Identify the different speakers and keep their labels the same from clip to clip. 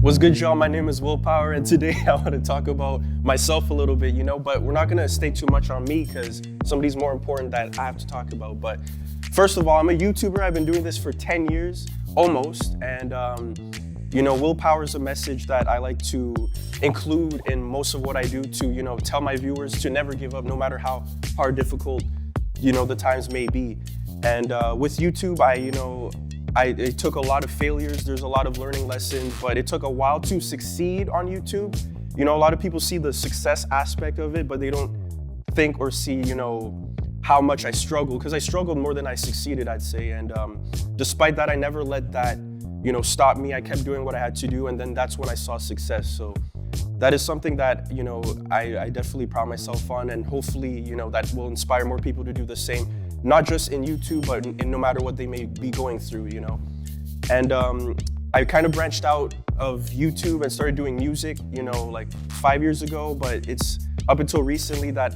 Speaker 1: What's good, y'all? My name is Willpower, and today I want to talk about myself a little bit, but we're not gonna stay too much on me because somebody's more important that I have to talk about. But first of all, I'm a YouTuber. I've been doing this for 10 years, almost, and willpower is a message that I like to include in most of what I do to, tell my viewers to never give up, no matter how hard, difficult, the times may be. And with YouTube, it took a lot of failures. There's a lot of learning lessons, but it took a while to succeed on YouTube. A lot of people see the success aspect of it, but they don't think or see, how much I struggled, because I struggled more than I succeeded, I'd say. And despite that, I never let that, stop me. I kept doing what I had to do, and then that's when I saw success. So that is something that, I definitely pride myself on, and hopefully, that will inspire more people to do the same. Not just in YouTube, but in no matter what they may be going through, And I kind of branched out of YouTube and started doing music, like 5 years ago, but it's up until recently that,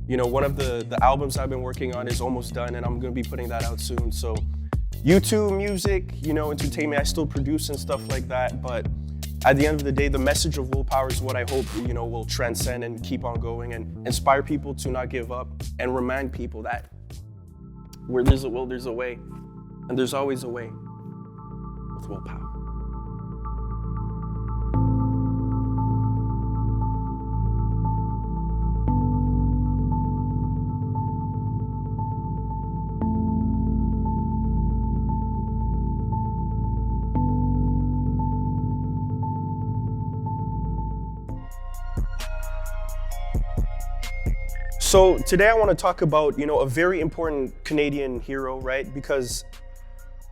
Speaker 1: one of the albums I've been working on is almost done, and I'm gonna be putting that out soon. So YouTube, music, entertainment, I still produce and stuff like that, but at the end of the day, the message of willpower is what I hope, will transcend and keep on going and inspire people to not give up and remind people that where there's a will, there's a way. And there's always a way with willpower. So today I want to talk about, a very important Canadian hero, right? Because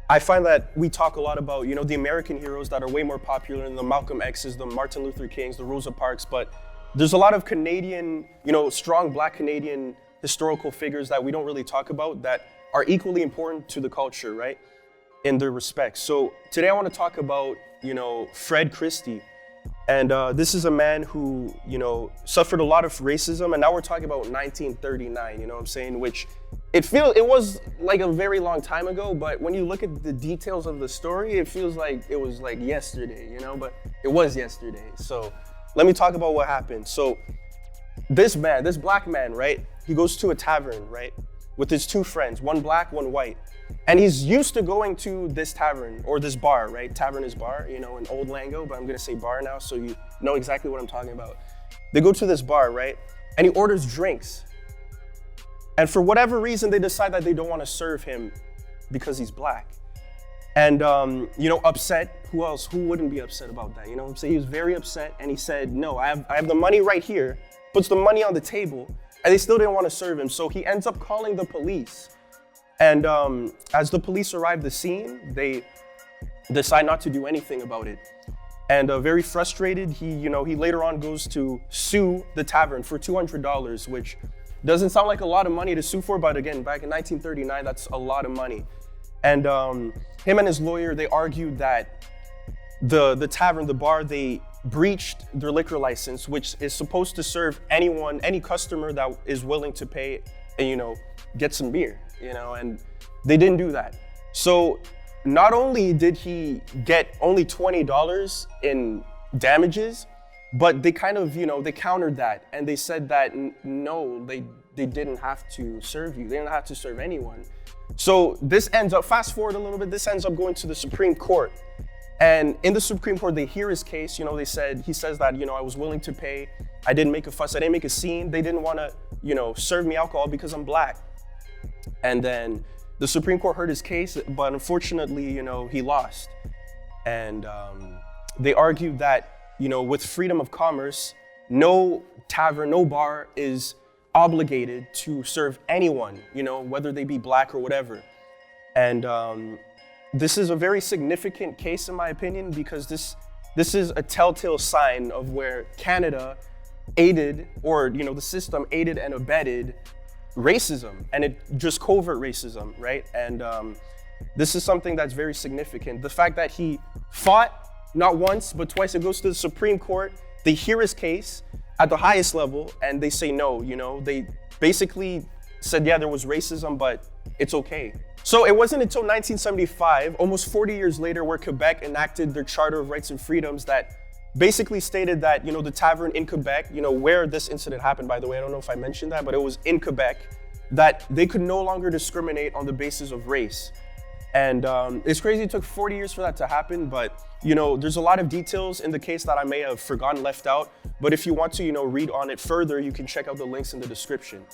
Speaker 1: I find that we talk a lot about, the American heroes that are way more popular than the Malcolm X's, the Martin Luther Kings, the Rosa Parks, but there's a lot of Canadian, strong Black Canadian historical figures that we don't really talk about that are equally important to the culture, right? In their respects. So today I want to talk about, Fred Christie. And this is a man who, suffered a lot of racism, and now we're talking about 1939, which it was like a very long time ago, but when you look at the details of the story, it feels like it was like yesterday, but it was yesterday. So let me talk about what happened. So this Black man, right, he goes to a tavern, right, with his two friends, one Black, one white. And he's used to going to this tavern or this bar, right? Tavern is bar, in old lingo, but I'm gonna say bar now so you know exactly what I'm talking about. They go to this bar, right? And he orders drinks. And for whatever reason, they decide that they don't wanna serve him because he's Black. And, upset, who wouldn't be upset about that? He was very upset, and he said, no, I have the money right here, puts the money on the table, and they still didn't wanna serve him. So he ends up calling the police. And as the police arrive at the scene, they decide not to do anything about it. And very frustrated, he later on goes to sue the tavern for $200, which doesn't sound like a lot of money to sue for, but again, back in 1939, that's a lot of money. And him and his lawyer, they argued that the tavern, the bar, they breached their liquor license, which is supposed to serve any customer that is willing to pay and, get some beer. And they didn't do that. So not only did he get only $20 in damages, but they kind of, they countered that, and they said that no, they didn't have to serve you. They didn't have to serve anyone. So this ends up, fast forward a little bit, this ends up going to the Supreme Court. And in the Supreme Court, they hear his case. He says that, I was willing to pay. I didn't make a fuss. I didn't make a scene. They didn't want to, serve me alcohol because I'm Black. And then the Supreme Court heard his case, but unfortunately, he lost. And they argued that, with freedom of commerce, no tavern, no bar is obligated to serve anyone, whether they be Black or whatever. And this is a very significant case, in my opinion, because this is a telltale sign of where Canada aided, or, the system aided and abetted racism, and it just covert racism, right? And this is something that's very significant. The fact that he fought not once, but twice, it goes to the Supreme Court, they hear his case at the highest level, and they say no, they basically said, yeah, there was racism, but it's okay. So it wasn't until 1975, almost 40 years later, where Quebec enacted their Charter of Rights and Freedoms that basically stated that, the tavern in Quebec, where this incident happened, by the way, I don't know if I mentioned that, but it was in Quebec, that they could no longer discriminate on the basis of race. And it's crazy it took 40 years for that to happen, but there's a lot of details in the case that I may have forgotten, left out. But if you want to, read on it further, you can check out the links in the description.